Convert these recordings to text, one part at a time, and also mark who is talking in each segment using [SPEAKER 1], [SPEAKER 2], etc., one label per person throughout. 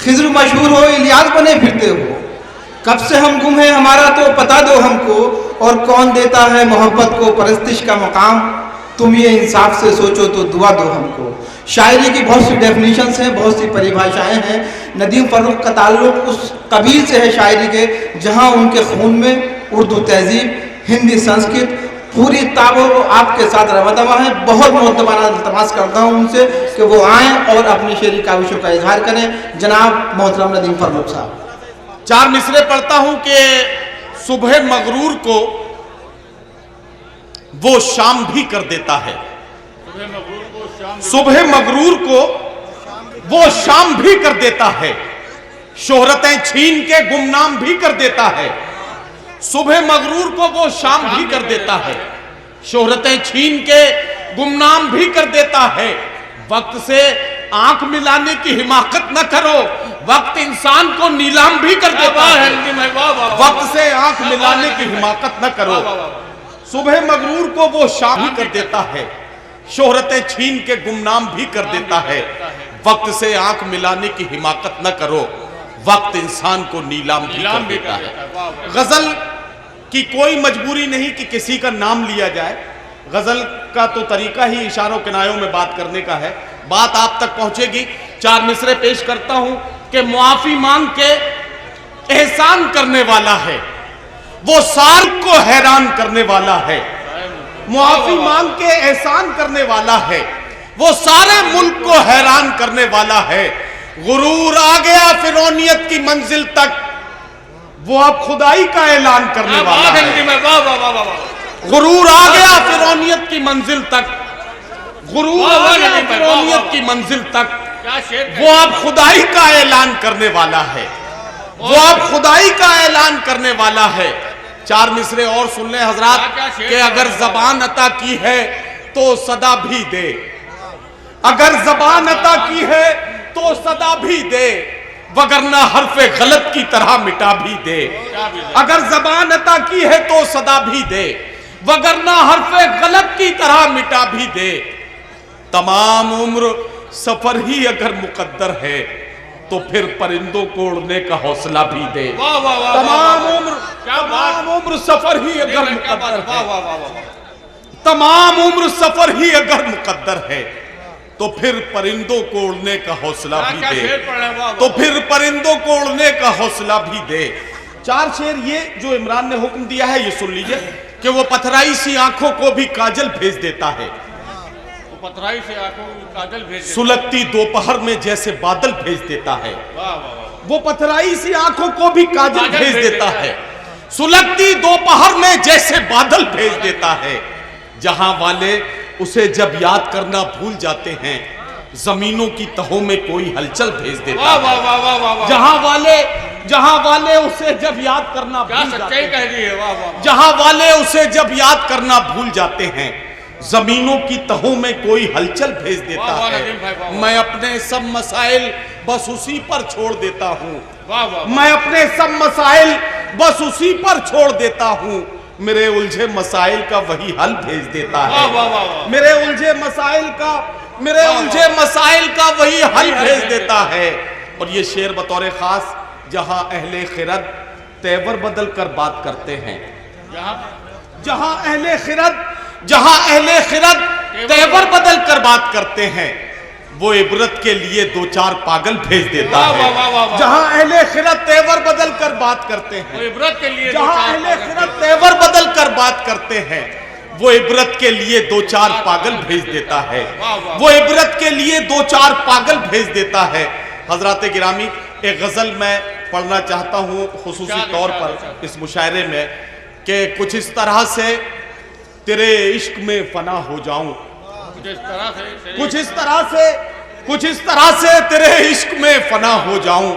[SPEAKER 1] खिज़्र मशहूर हो, इलियास बने फिरते हो। कब से हम गुम हैं, हमारा तो पता दो हमको, और कौन देता है मोहब्बत को परस्तिश का मकाम। तुम ये इंसाफ से सोचो तो दुआ दो हमको। शायरी की बहुत सी डेफिनेशंस हैं, बहुत सी परिभाषाएं हैं। नदीम फ़र्रुख का ताल्लुक़ उस कबील से है शायरी के, जहाँ उनके खून में उर्दू तहजीब, हिंदी संस्कृत पूरी ताबो आपके साथ रवादवा है। बहुत मुअद्दबाना इल्तमास करता हूँ उनसे कि वो आएँ और अपनी शेरी काविशों का इजहार करें। जनाब मोहतरम नदीम फ़र्रुख साहब।
[SPEAKER 2] 4 मिसरे पढ़ता हूं कि सुबह मगरूर को वो शाम भी कर देता है। सुबह मगरूर को वो शाम भी कर देता है। शोहरतें छीन के गुमनाम भी कर देता है। सुबह मगरूर को वो शाम भी कर देता है। शोहरतें छीन के गुमनाम भी कर देता है। वक्त से आंख मिलाने की हिमाकत न करो, वक्त इंसान को नीलाम भी कर देता है। वक्त से आंख मिलाने की हिमाकत न करो। सुबह मगरूर को वो शाम भी कर देता है। शोहरतें छीन के गुमनाम भी कर देता है। वक्त से आंख मिलाने की हिमाकत न करो, वक्त इंसान को नीलाम भी कर देता है। गजल की कोई मजबूरी नहीं कि किसी का नाम लिया जाए। गजल का तो तरीका ही इशारों किनारों में बात करने का है। बात आप तक पहुंचेगी। 4 मिसरे पेश करता हूं कि मुआफी मांग के एहसान करने वाला है, वो सार को हैरान करने वाला है। मुआफी मांग के एहसान करने वाला है, वो सारे मुल्क को हैरान करने वाला है। गुरूर आ गया फिरौनियत की मंजिल तक, वो अब खुदाई का ऐलान करने वाला है। गुरूर आ गया फिरौनियत की मंजिल तक, गुरूर आ गया फिरौनियत की मंजिल तक, वो अब खुदाई का ऐलान करने वाला है। वो अब खुदाई का ऐलान करने वाला है। 4 मिसरे और सुन ले हजरात कि अगर जबान अता की है तो सदा भी दे, अगर जबान अता की है तो सदा भी दे, वगरना हरफे गलत की तरह मिटा भी दे। अगर जबान अता की है तो सदा भी दे, वगरना हरफे गलत की तरह मिटा भी दे। तमाम उम्र सफर ही अगर मुकद्दर है तो फिर परिंदों को उड़ने का हौसला भी दे। तमाम उम्र सफर ही अगर मुकद्दर है, तमाम उम्र सफर ही अगर मुकद्दर है तो फिर परिंदों को उड़ने का हौसला भी दे, तो फिर परिंदों को उड़ने का हौसला भी दे। 4 शेर ये जो इमरान ने हुक्म दिया है ये सुन लीजिए कि वो पथराई सी आंखों को भी काजल भेज देता है।
[SPEAKER 3] पथराई से आंखों को काजल भेज देता है।
[SPEAKER 2] सुलगती दोपहर में जैसे बादल भेज देता है। वो पथराई सी आंखों को भी काजल भेज देता है। सुलगती दोपहर में जैसे बादल भेज देता है। जहां वाले उसे जब याद करना भूल जाते हैं, जमीनों की तहों में कोई हलचल भेज देता है। जहां वाले उसे जब याद करना भूल जाते हैं, जहां वाले उसे जब याद करना भूल जाते हैं, जमीनों की तहों में कोई हलचल भेज देता है। मैं अपने सब मसाइल बस उसी पर छोड़ देता हूँ। मैं अपने सब मसाइल बस उसी पर छोड़ देता हूँ। मेरे उलझे मसाइल का वही हल भेज देता है। मेरे उलझे मसाइल का वही हल भेज देता है। और ये शेर बतौर खास जहां अहले खिरद तेवर बदल कर बात करते हैं, जहां अहले खिरद तेवर बदल कर बात करते हैं, वो इबरत के लिए 2-4 पागल भेज देता है। जहां अहले खिरत तेवर बदल कर बात करते हैं,
[SPEAKER 3] इबरत के लिए
[SPEAKER 2] जहां अहले खिरत तेवर बदल कर बात करते हैं, वो इबरत के लिए 2-4 पागल भेज देता है। वो इबरत के लिए 2-4 पागल भेज देता है। हजरात गिरामी, एक गजल मैं पढ़ना चाहता हूँ खुसूसी तौर पर इस मुशायरे में कि कुछ इस तरह से तेरे इश्क में फना हो जाऊं, कुछ इस तरह से तेरे इश्क में फना हो जाऊं,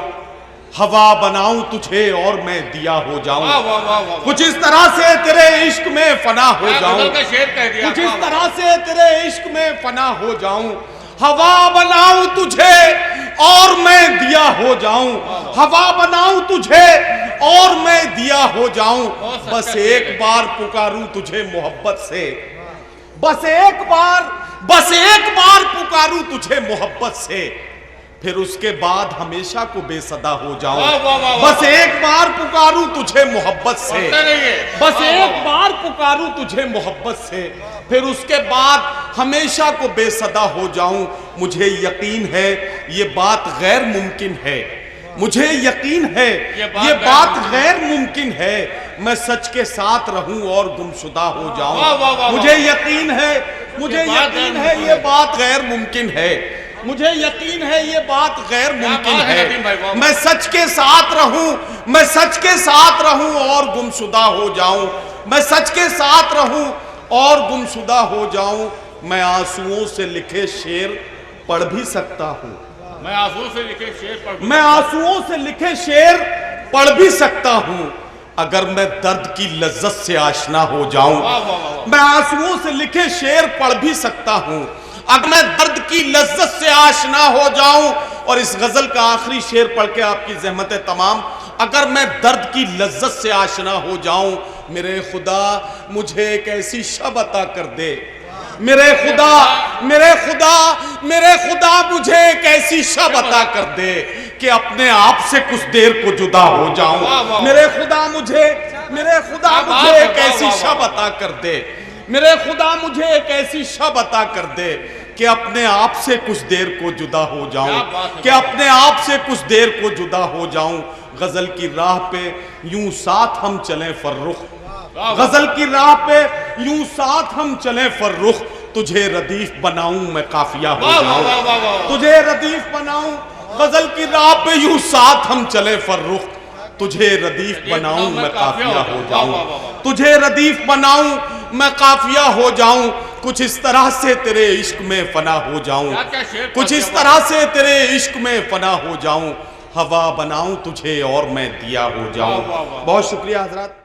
[SPEAKER 2] हवा बनाऊं तुझे और मैं दिया हो जाऊं। कुछ इस तरह से तेरे इश्क में फना हो जाऊं, कुछ इस तरह से तेरे इश्क में फना हो जाऊं, हवा बनाऊं तुझे और मैं दिया हो जाऊं, हवा बनाऊं तुझे और मैं दिया हो जाऊं। बस एक बार पुकारूं तुझे मोहब्बत से, बस एक बार पुकारूं तुझे मोहब्बत से, फिर उसके बाद हमेशा को बेसदा हो जाऊं।
[SPEAKER 3] वाह, वाह, वाह,
[SPEAKER 2] बस एक बार पुकारूं तुझे मोहब्बत से,
[SPEAKER 3] पढ़ते रहिए।
[SPEAKER 2] बस
[SPEAKER 3] वाह,
[SPEAKER 2] एक
[SPEAKER 3] वाह,
[SPEAKER 2] बार पुकारूं तुझे मोहब्बत से, फिर उसके बाद हमेशा को बेसदा हो जाऊं। मुझे यकीन है ये बात गैर मुमकिन है, मुझे यकीन है ये बात गैर मुमकिन है। मैं सच के साथ रहूं और गुमशुदा हो जाऊं।
[SPEAKER 3] वाह, वाह, वाह,
[SPEAKER 2] मुझे यकीन है, मुझे यकीन है ये बात गैर मुमकिन है, मुझे यकीन है ये बात गैर मुमकिन
[SPEAKER 3] बात है नदीम भाई, वाह,
[SPEAKER 2] है। मैं सच के साथ रहूं, मैं सच के साथ रहूं और गुमशुदा हो जाऊं। मैं सच के साथ रहूं और गुमशुदा हो जाऊं। मैं आंसुओं से लिखे शेर पढ़ भी सकता हूं,
[SPEAKER 3] मैं आंसू से लिखे शेर पढ़
[SPEAKER 2] मैं आंसुओं से लिखे शेर पढ़ भी सकता हूं। अगर मैं दर्द की लज्जत से आशना हो जाऊं,
[SPEAKER 3] वाह, वाह, वाह, वाह।
[SPEAKER 2] मैं आंसुओं से लिखे शेर पढ़ भी सकता हूं। अगर मैं दर्द की लज्जत से आशना हो जाऊं, और इस गजल का आखिरी शेर पढ़ के आपकी ज़हमत तमाम, अगर मैं दर्द की लज्जत से आशना हो जाऊं, मेरे खुदा मुझे एक ऐसी शब अता कर दे, मेरे खुदा, मेरे खुदा, मेरे खुदा मुझे एक ऐसी शब अता कर दे कि अपने आप से कुछ देर को जुदा हो जाऊं। मेरे खुदा मुझे, मेरे खुदा मुझे एक ऐसी शब अता कर दे, मेरे खुदा मुझे एक ऐसी शब अता कर दे कि अपने आप से कुछ देर को जुदा हो जाऊं, कि अपने आप से कुछ देर को जुदा हो जाऊं। गजल की राह पे यूं साथ हम चलें फर्रुख, गजल की राह पे यूं साथ हम चलें फर्रुख। तुझे रदीफ बनाऊं मैं काफिया हो जाऊं, तुझे रदीफ बनाऊं। गजल की राह पे यूं साथ हम चले फर्रुख, तुझे रदीफ बनाऊं मैं काफिया हो जाऊं, तुझे रदीफ बनाऊं मैं काफिया हो जाऊं। कुछ इस तरह से तेरे इश्क में फना हो जाऊं, कुछ इस तरह से तेरे इश्क में फना हो जाऊं। हवा बनाऊं तुझे और मैं दिया हो जाऊं। बहुत शुक्रिया हजरात।